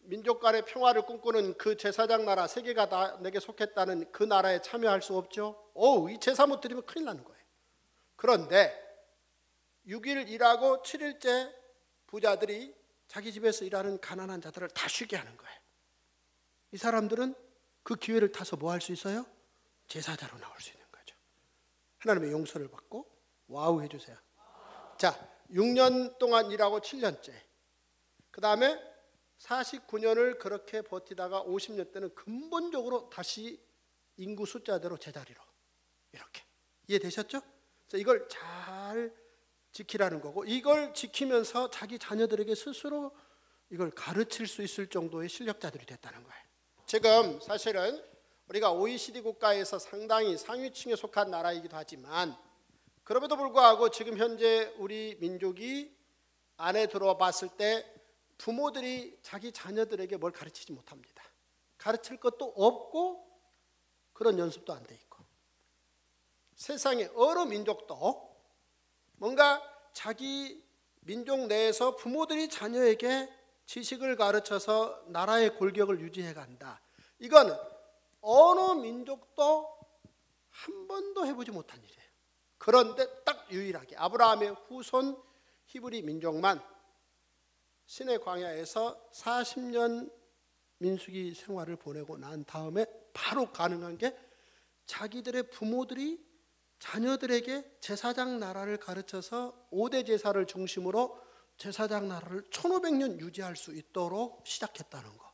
민족 간의 평화를 꿈꾸는 그 제사장 나라, 세계가 다 내게 속했다는 그 나라에 참여할 수 없죠. 이 제사 못 드리면 큰일 나는 거예요. 그런데 6일 일하고 7일째 부자들이 자기 집에서 일하는 가난한 자들을 다 쉬게 하는 거예요. 이 사람들은 그 기회를 타서 뭐 할 수 있어요? 제사자로 나올 수 있는 거죠. 하나님의 용서를 받고 와우 해주세요. 자, 6년 동안 일하고 7년째, 그 다음에 49년을 그렇게 버티다가 50년 때는 근본적으로 다시 인구 숫자대로 제자리로, 이렇게. 이해되셨죠? 그래서 이걸 잘 지키라는 거고, 이걸 지키면서 자기 자녀들에게 스스로 이걸 가르칠 수 있을 정도의 실력자들이 됐다는 거예요. 지금 사실은 우리가 OECD 국가에서 상당히 상위층에 속한 나라이기도 하지만, 그럼에도 불구하고 지금 현재 우리 민족이 안에 들어와 봤을 때 부모들이 자기 자녀들에게 뭘 가르치지 못합니다. 가르칠 것도 없고 그런 연습도 안 돼 있고, 세상의 어느 민족도 뭔가 자기 민족 내에서 부모들이 자녀에게 지식을 가르쳐서 나라의 골격을 유지해 간다, 이건 어느 민족도 한 번도 해보지 못한 일이에요. 그런데 딱 유일하게 아브라함의 후손 히브리 민족만 시내 광야에서 40년 민수기 생활을 보내고 난 다음에 바로 가능한 게, 자기들의 부모들이 자녀들에게 제사장 나라를 가르쳐서 5대 제사를 중심으로 제사장 나라를 1500년 유지할 수 있도록 시작했다는 거.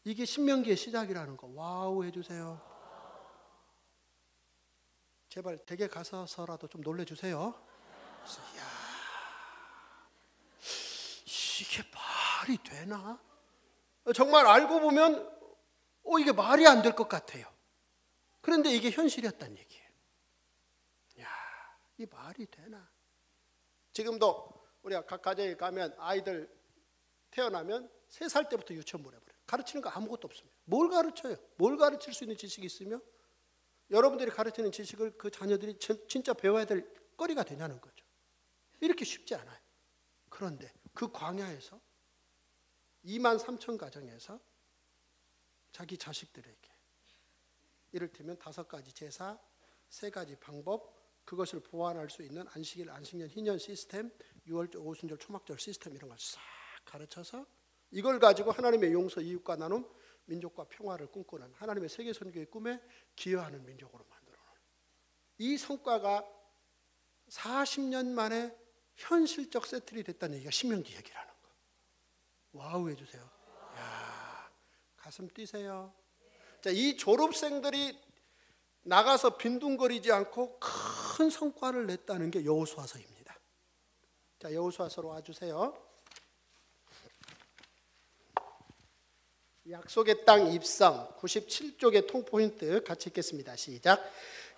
이게 신명기의 시작이라는 거. 와우 해주세요. 제발 댁에 가서라도 좀 놀래주세요. 그래서 이게 말이 되나? 정말 알고 보면 이게 말이 안 될 것 같아요. 그런데 이게 현실이었다는 얘기예요. 이 말이 되나? 지금도 우리가 각 가정에 가면 아이들 태어나면 3살 때부터 유치원 보내버려요. 가르치는 거 아무것도 없습니다. 뭘 가르쳐요? 뭘 가르칠 수 있는 지식이 있으며 여러분들이 가르치는 지식을 그 자녀들이 진짜 배워야 될 거리가 되냐는 거죠. 이렇게 쉽지 않아요. 그런데 그 광야에서 2만 3천 가정에서 자기 자식들에게 이를테면 5가지 제사, 3가지 방법, 그것을 보완할 수 있는 안식일, 안식년, 희년 시스템, 유월절, 오순절, 초막절 시스템 이런 걸 싹 가르쳐서 이걸 가지고 하나님의 용서, 이웃과 나눔, 민족과 평화를 꿈꾸는 하나님의 세계 선교의 꿈에 기여하는 민족으로 만들어놓은 이 성과가 40년 만에 현실적 세틀이 됐다는 얘기가 신명기 얘기라는 거. 와우 해주세요. 야, 가슴 뛰세요. 자, 이 졸업생들이 나가서 빈둥거리지 않고 큰 성과를 냈다는 게 여호수아서입니다. 자, 여호수아서로 와주세요. 약속의 땅 입성 97쪽의 통포인트 같이 읽겠습니다. 시작.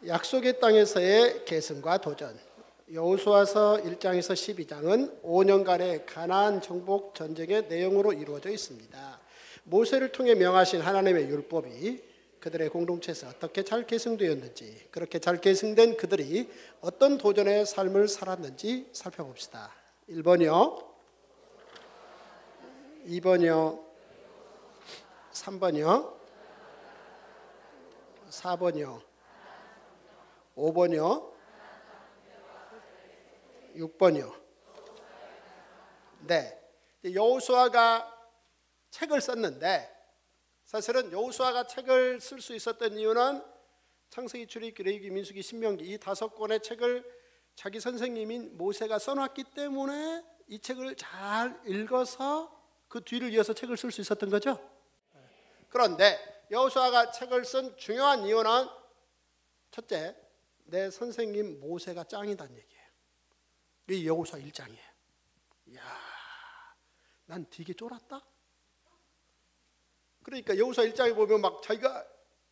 약속의 땅에서의 계승과 도전. 여호수아서 1장에서 12장은 5년간의 가나안 정복 전쟁의 내용으로 이루어져 있습니다. 모세를 통해 명하신 하나님의 율법이 그들의 공동체에서 어떻게 잘 계승되었는지, 그렇게 잘 계승된 그들이 어떤 도전의 삶을 살았는지 살펴봅시다. 1번이요, 2번이요, 3번이요, 4번이요, 5번이요, 6번이요. 네, 여호수아가 책을 썼는데 사실은 여호수아가 책을 쓸 수 있었던 이유는 창세기, 출애굽기, 레위기, 민수기, 신명기 이 5권의 책을 자기 선생님인 모세가 써놨기 때문에 이 책을 잘 읽어서 그 뒤를 이어서 책을 쓸 수 있었던 거죠. 그런데 여호수아가 책을 쓴 중요한 이유는 첫째, 내 선생님 모세가 짱이다는 얘기예요. 이 여호수아 1장이에요. 이야, 난 되게 쫄았다. 그러니까 여호수아 1장에 보면 막 자기가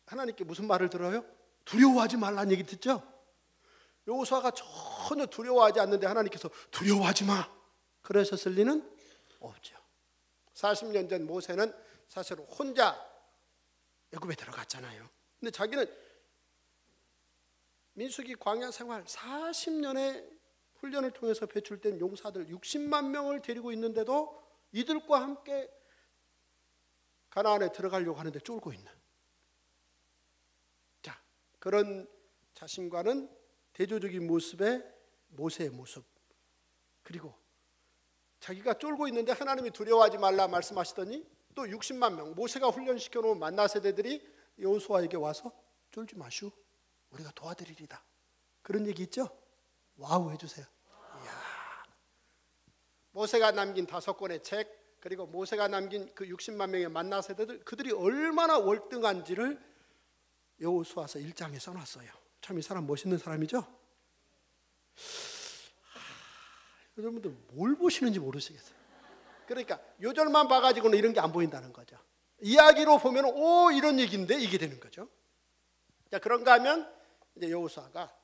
하나님께 무슨 말을 들어요? 두려워하지 말라는 얘기 듣죠? 여호수아가 전혀 두려워하지 않는데 하나님께서 두려워하지 마 그러셨을 리는 없죠. 40년 전 모세는 사실 혼자 애굽에 들어갔잖아요. 근데 자기는 민수기 광야 생활 40년의 훈련을 통해서 배출된 용사들 60만 명을 데리고 있는데도 이들과 함께 가나안에 들어가려고 하는데 쫄고 있는, 자, 그런 자신과는 대조적인 모습의 모세의 모습, 그리고 자기가 쫄고 있는데 하나님이 두려워하지 말라 말씀하시더니 또 60만 명 모세가 훈련시켜 놓은 만나 세대들이 여호수아에게 와서 쫄지 마시오, 우리가 도와드리리다, 그런 얘기 있죠? 와우 해주세요. 이야. 모세가 남긴 5권의 책, 그리고 모세가 남긴 그 60만 명의 만나 세대들, 그들이 얼마나 월등한지를 여호수아서 1장에 써놨어요. 참 이 사람 멋있는 사람이죠? 여러분들 뭘 보시는지 모르시겠어요. 그러니까 요절만 봐가지고는 이런 게 안 보인다는 거죠. 이야기로 보면 오 이런 얘기인데 이게 되는 거죠. 자, 그런가 하면 이제 여호수아가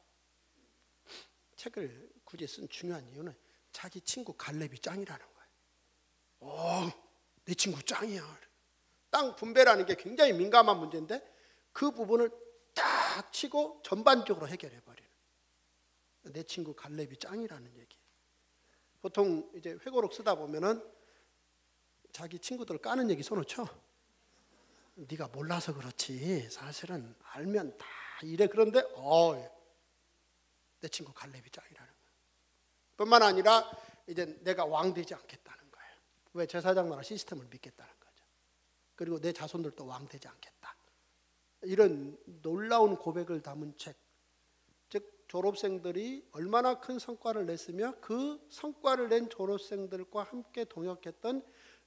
책을 굳이 쓴 중요한 이유는 자기 친구 갈렙이 짱이라는 거예요. 내 친구 짱이야. 땅 분배라는 게 굉장히 민감한 문제인데 그 부분을 딱 치고 전반적으로 해결해 버리는, 내 친구 갈렙이 짱이라는 얘기. 보통 이제 회고록 쓰다 보면은 자기 친구들 까는 얘기 써놓죠. 네가 몰라서 그렇지 사실은 알면 다 이래. 그런데 내 친구 갈렙이 짱이라는 거예요. 뿐만 아니라 이제 내가 왕 되지 않겠다는 거예요. 왜? 제사장 나라 시스템을 믿겠다는 거죠. 그리고 내 자손들도 왕 되지 않겠다. 이런 놀라운 고백을 담은 책, 즉 졸업생들이 얼마나 큰 성과를 냈으며 그 성과를 낸 졸업생들과 함께 동역했던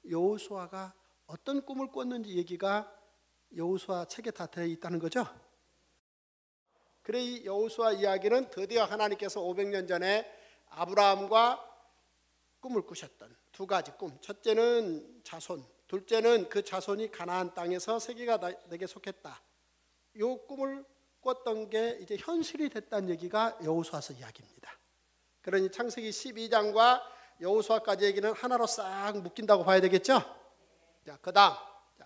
여호수아가 어떤 꿈을 꿨는지 얘기가 여호수아 책에 다 되어 있다는 거죠. 그래 이 여호수아 이야기는 드디어 하나님께서 500년 전에 아브라함과 꿈을 꾸셨던 2가지 꿈, 첫째는 자손, 둘째는 그 자손이 가나안 땅에서 세계가 내게 속했다, 이 꿈을 꿨던 게 이제 현실이 됐다는 얘기가 여호수아서 이야기입니다. 그러니 창세기 12장과 여호수아까지 얘기는 하나로 싹 묶인다고 봐야 되겠죠. 자, 그다음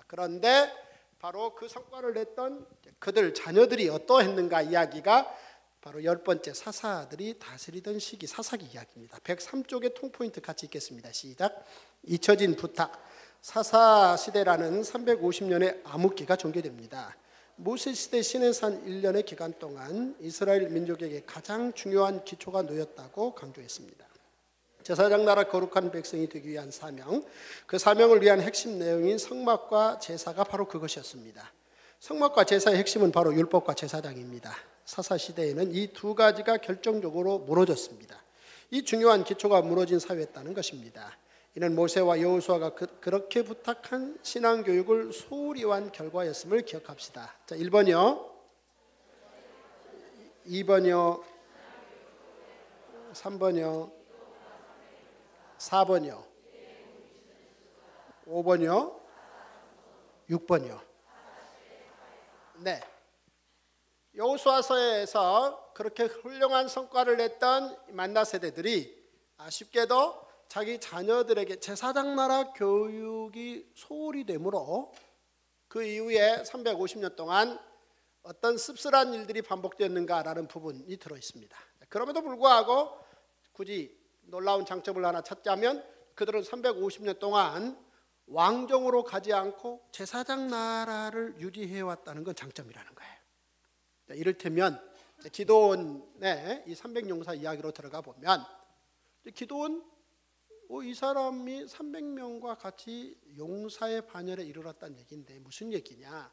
그런데 바로 그 성과를 냈던 그들 자녀들이 어떠했는가 이야기가 바로 10번째 사사들이 다스리던 시기 사사기 이야기입니다. 103쪽의 통포인트 같이 읽겠습니다. 시작. 잊혀진 부탁. 사사 시대라는 350년의 암흑기가 종료됩니다. 모세 시대 시내산 1년의 기간 동안 이스라엘 민족에게 가장 중요한 기초가 놓였다고 강조했습니다. 제사장 나라 거룩한 백성이 되기 위한 사명, 그 사명을 위한 핵심 내용인 성막과 제사가 바로 그것이었습니다. 성막과 제사의 핵심은 바로 율법과 제사장입니다. 사사 시대에는 이 두 가지가 결정적으로 무너졌습니다. 이 중요한 기초가 무너진 사회였다는 것입니다. 이는 모세와 여호수아가 그렇게 부탁한 신앙교육을 소홀히 한 결과였음을 기억합시다. 자, 1번이요. 2번이요. 3번이요. 4번이요. 5번이요. 6번이요. 네. 여호수아서에서 그렇게 훌륭한 성과를 냈던 만나 세대들이 아쉽게도 자기 자녀들에게 제사장 나라 교육이 소홀히 되므로 그 이후에 350년 동안 어떤 씁쓸한 일들이 반복되었는가라는 부분이 들어 있습니다. 그럼에도 불구하고 굳이 놀라운 장점을 하나 찾자면 그들은 350년 동안 왕정으로 가지 않고 제사장 나라를 유지해 왔다는 건 장점이라는 거예요. 이를테면 기드온의 이 300용사 이야기로 들어가 보면 기드온 이 사람이 300명과 같이 용사의 반열에 이르렀다는 얘기인데 무슨 얘기냐?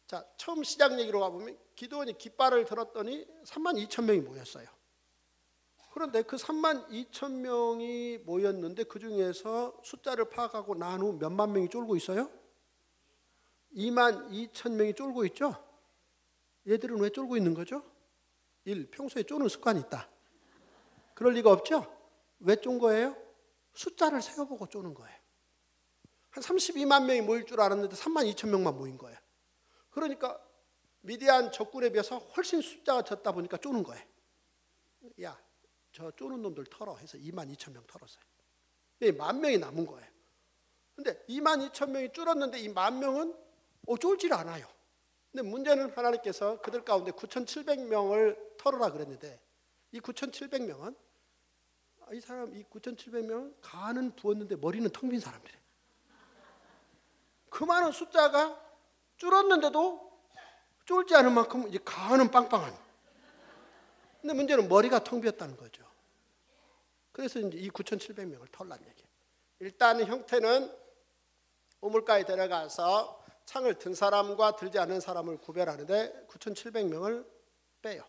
자, 처음 시작 얘기로 가보면 기드온이 깃발을 들었더니 32,000명이 모였어요. 그런데 그 32,000명이 모였는데 그 중에서 숫자를 파악하고 난 후 몇만 명이 쫄고 있어요? 22,000명이 쫄고 있죠? 얘들은 왜 쫄고 있는 거죠? 1. 평소에 쪼는 습관이 있다. 그럴 리가 없죠? 왜 쫀 거예요? 숫자를 세어보고 쪼는 거예요. 한 32만 명이 모일 줄 알았는데 32,000명만 모인 거예요. 그러니까 미디안 적군에 비해서 훨씬 숫자가 적다 보니까 쪼는 거예요. 야, 저 쪼는 놈들 털어 해서 22,000명 털었어요. 10,000명이 남은 거예요. 근데 22,000명이 줄었는데 이 10,000명은 쫄질 않아요. 근데 문제는 하나님께서 그들 가운데 9,700명을 털어라 그랬는데 이 9,700명은 이 9,700명은 간은 부었는데 머리는 텅 빈 사람들이에요. 그 많은 숫자가 줄었는데도 쫄지 않은 만큼 이제 간은 빵빵한. 근데 문제는 머리가 텅 비었다는 거죠. 그래서 이제 이 9,700명을 털란 얘기예요. 일단 형태는 우물가에 데려가서 창을 든 사람과 들지 않은 사람을 구별하는데 9,700명을 빼요.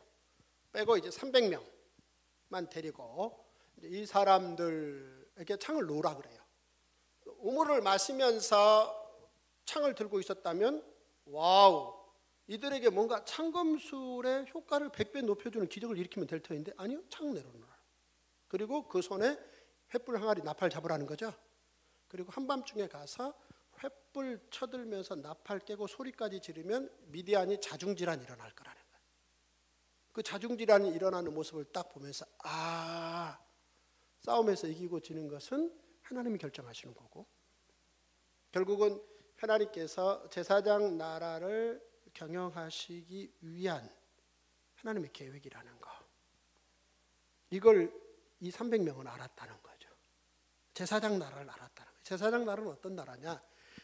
빼고 이제 300명만 데리고 이제 이 사람들에게 창을 놓으라 그래요. 우물을 마시면서 창을 들고 있었다면 와우, 이들에게 뭔가 창검술의 효과를 100배 높여주는 기적을 일으키면 될 터인데 아니요, 창 내려놓으라. 그리고 그 손에 횃불 항아리 나팔 잡으라는 거죠. 그리고 한밤중에 가서 횃불 쳐들면서 나팔 깨고 소리까지 지르면 미디안이 자중질환이 일어날 거라는 거예요. 그 자중질환이 일어나는 모습을 딱 보면서 싸움에서 이기고 지는 것은 하나님이 결정하시는 거고 결국은 하나님께서 제사장 나라를 경영하시기 위한 하나님의 계획이라는 거. 이걸 이 300명은 알았다는 거죠. 제사장 나라를 알았다는 거예요. 제사장 나라는 어떤 나라냐?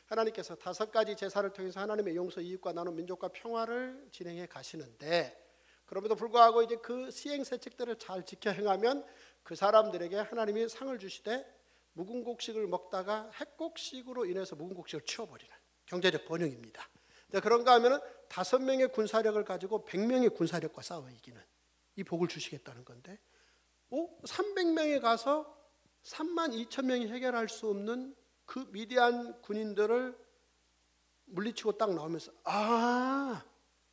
하나님께서 5가지 제사를 통해서 하나님의 용서, 이익과 나눔, 민족과 평화를 진행해 가시는데 그럼에도 불구하고 이제 그 시행세칙들을 잘 지켜 행하면 그 사람들에게 하나님이 상을 주시되 묵은 곡식을 먹다가 핵곡식으로 인해서 묵은 곡식을 치워버리는 경제적 번영입니다. 그런가 하면 5명의 군사력을 가지고 100명의 군사력과 싸워 이기는 이 복을 주시겠다는 건데 300명이 가서 32,000명이 해결할 수 없는 그 미디안 군인들을 물리치고 딱 나오면서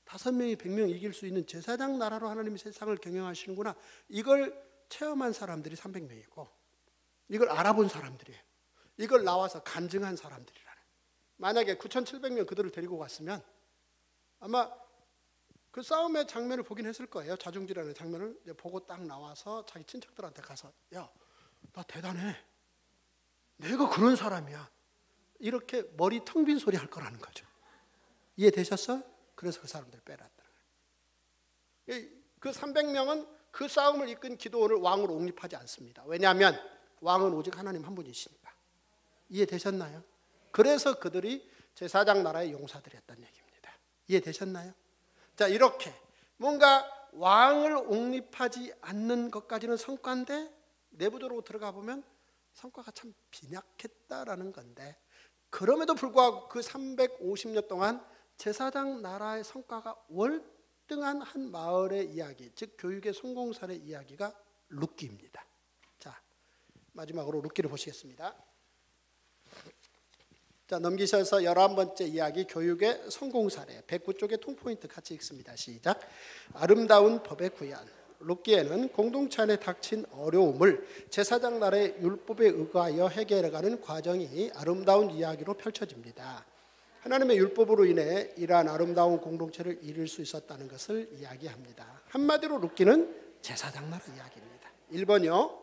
5명이 100명 이길 수 있는 제사장 나라로 하나님이 세상을 경영하시는구나. 이걸 체험한 사람들이 300명이고 이걸 알아본 사람들이에요. 이걸 나와서 간증한 사람들이라는. 만약에 9,700명 그들을 데리고 갔으면 아마 그 싸움의 장면을 보긴 했을 거예요. 자중질환의 장면을 보고 딱 나와서 자기 친척들한테 가서 야, 나 대단해. 내가 그런 사람이야. 이렇게 머리 텅 빈 소리 할 거라는 거죠. 이해되셨어요? 그래서 그 사람들 빼놨더라고요. 그 300명은 그 싸움을 이끈 기드온을 왕으로 옹립하지 않습니다. 왜냐하면 왕은 오직 하나님 한 분이시니까. 이해되셨나요? 그래서 그들이 제사장 나라의 용사들이었다는 얘기입니다. 이해되셨나요? 자, 이렇게 뭔가 왕을 옹립하지 않는 것까지는 성과인데 내부적으로 들어가 보면 성과가 참 빈약했다라는 건데, 그럼에도 불구하고 그 350년 동안 제사장 나라의 성과가 월등한 한 마을의 이야기, 즉 교육의 성공 사례 이야기가 룻기입니다. 자, 마지막으로 룻기를 보시겠습니다. 자, 넘기셔서 11번째 이야기, 교육의 성공 사례. 109쪽의 통포인트 같이 읽습니다. 시작. 아름다운 법의 구현. 룻기에는 공동체 안에 닥친 어려움을 제사장 나라의 율법에 의거하여 해결해가는 과정이 아름다운 이야기로 펼쳐집니다. 하나님의 율법으로 인해 이러한 아름다운 공동체를 이룰 수 있었다는 것을 이야기합니다. 한마디로 룻기는 제사장 나라 이야기입니다. 1번이요,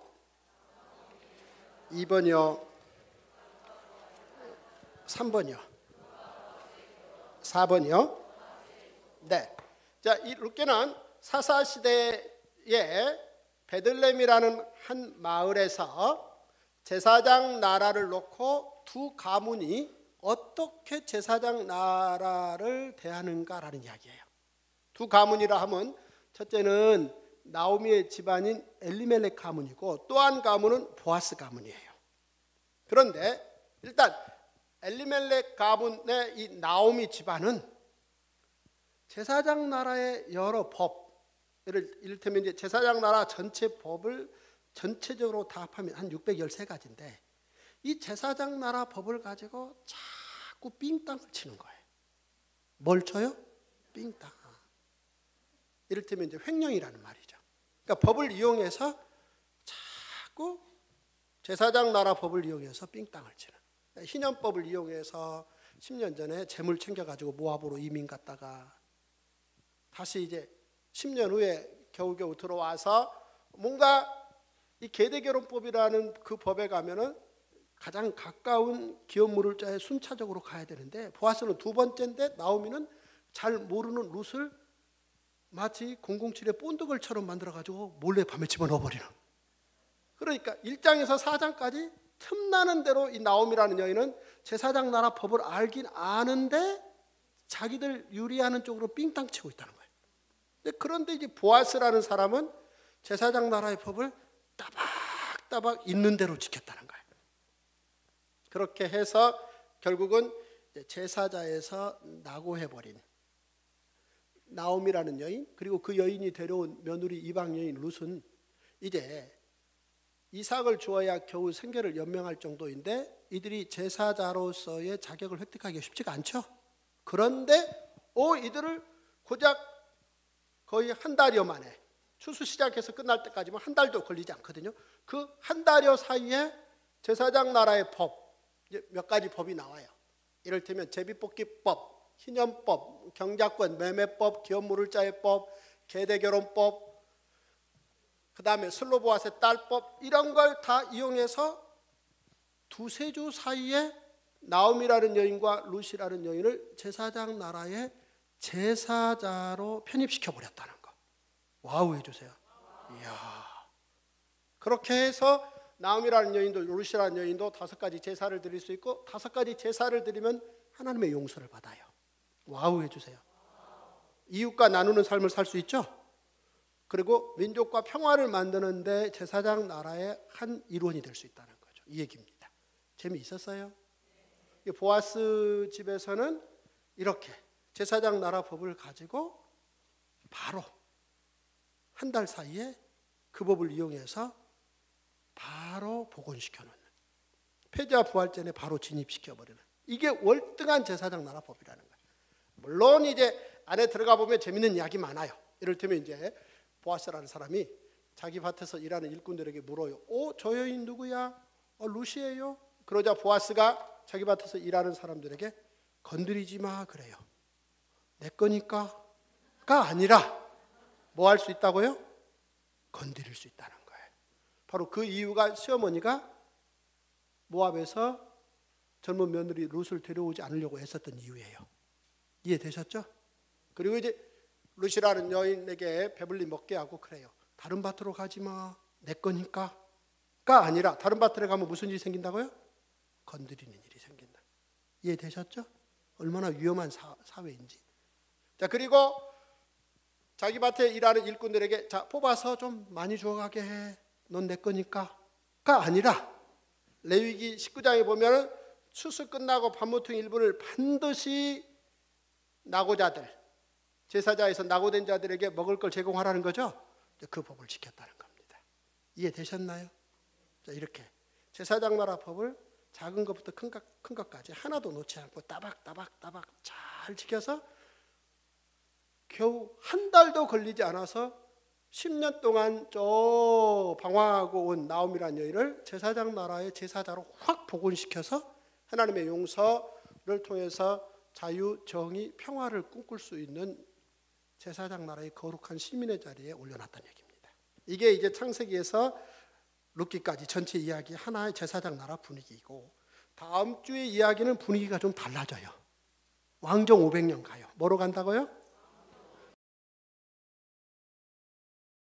2번이요, 3번이요, 4번이요. 네. 자, 이 룻기는 사사 시대에 베들레헴이라는 한 마을에서 제사장 나라를 놓고 두 가문이 어떻게 제사장 나라를 대하는가라는 이야기예요. 두 가문이라 하면 첫째는 나오미의 집안인 엘리멜렉 가문이고 또 한 가문은 보아스 가문이에요. 그런데 일단 엘리멜렉 가문의 이 나오미 집안은 제사장 나라의 여러 법, 이를테면 이제 제사장 나라 전체 법을 전체적으로 다 합하면 한 613가지인데 이 제사장 나라 법을 가지고 자꾸 삥땅을 치는 거예요. 뭘 쳐요? 삥땅. 이를테면 이제 횡령이라는 말이죠. 그러니까 법을 이용해서 자꾸 제사장 나라 법을 이용해서 삥땅을 치는. 희년법을 이용해서 10년 전에 재물 챙겨가지고 모압으로 이민 갔다가 다시 이제 10년 후에 겨우겨우 들어와서 뭔가 이 계대결혼법이라는 그 법에 가면은 가장 가까운 기업물을자에 순차적으로 가야 되는데 보아스는 두 번째인데 나오미는 잘 모르는 룻을 마치 007의 본드걸처럼 만들어가지고 몰래 밤에 집어넣어버리는. 그러니까 1장에서 4장까지 틈나는 대로 이 나오미라는 여인은 제사장 나라 법을 알긴 아는데 자기들 유리하는 쪽으로 삥땅 치고 있다는 거예요. 그런데 이제 보아스라는 사람은 제사장 나라의 법을 따박따박 있는 대로 지켰다는 거예요. 그렇게 해서 결국은 제사자에서 낙오해버린 나오미라는 여인, 그리고 그 여인이 데려온 며느리 이방 여인 룻은 이제 이삭을 주어야 겨우 생계를 연명할 정도인데 이들이 제사자로서의 자격을 획득하기가 쉽지가 않죠. 그런데 이들을 고작 거의 한 달여 만에, 추수 시작해서 끝날 때까지만 한 달도 걸리지 않거든요. 그 한 달여 사이에 제사장 나라의 법, 몇 가지 법이 나와요. 이를테면 제비뽑기법, 희년법, 경작권, 매매법, 기업물을자의 법, 계대결혼법, 그 다음에 슬로보아스의 딸법, 이런 걸 다 이용해서 두세 주 사이에 나오미라는 여인과 룻이라는 여인을 제사장 나라의 제사자로 편입시켜 버렸다는 거. 와우 해주세요. 이야. 그렇게 해서 나오미라는 여인도 룻이라는 여인도 5가지 제사를 드릴 수 있고 5가지 제사를 드리면 하나님의 용서를 받아요. 와우 해주세요. 이웃과 나누는 삶을 살 수 있죠. 그리고 민족과 평화를 만드는데 제사장 나라의 한 일원이 될 수 있다는 거죠. 이 얘기입니다. 재미있었어요? 보아스 집에서는 이렇게 제사장 나라 법을 가지고 바로 한 달 사이에 그 법을 이용해서 바로 복원시켜 놓는, 패자 부활전에 바로 진입시켜 버리는, 이게 월등한 제사장 나라 법이라는 거예요. 물론 이제 안에 들어가 보면 재밌는 이야기 많아요. 이를테면 이제 보아스라는 사람이 자기 밭에서 일하는 일꾼들에게 물어요. 저 여인 누구야? 룻이에요. 그러자 보아스가 자기 밭에서 일하는 사람들에게 건드리지 마 그래요. 내 거니까가 아니라 뭐 할 수 있다고요? 건드릴 수 있다는 거예요. 바로 그 이유가 시어머니가 모압에서 젊은 며느리 룻을 데려오지 않으려고 애썼던 이유예요. 이해되셨죠? 그리고 이제 룻이라는 여인에게 배불리 먹게 하고 그래요. 다른 밭으로 가지 마. 내 거니까. 가 아니라 다른 밭으로 가면 무슨 일이 생긴다고요? 건드리는 일이 생긴다. 이해되셨죠? 얼마나 위험한 사회인지. 자, 그리고 자기 밭에 일하는 일꾼들에게 자, 뽑아서 좀 많이 주워가게 해. 넌 내 거니까. 가 아니라 레위기 19장에 보면 추수 끝나고 밤모퉁이 일부를 반드시 낙오자들, 제사자에서 낙오된 자들에게 먹을 걸 제공하라는 거죠. 그 법을 지켰다는 겁니다. 이해되셨나요? 자, 이렇게 제사장 나라 법을 작은 것부터 큰 것까지 하나도 놓지 않고 따박따박 잘 지켜서 겨우 한 달도 걸리지 않아서 10년 동안 저 방황하고 온 나옴이라는 여인을 제사장 나라의 제사자로 확 복원시켜서 하나님의 용서를 통해서 자유, 정의, 평화를 꿈꿀 수 있는 제사장 나라의 거룩한 시민의 자리에 올려놨다는 얘기입니다. 이게 이제 창세기에서 룻기까지 전체 이야기 하나의 제사장 나라 분위기이고, 다음 주의 이야기는 분위기가 좀 달라져요. 왕정 500년 가요. 뭐로 간다고요?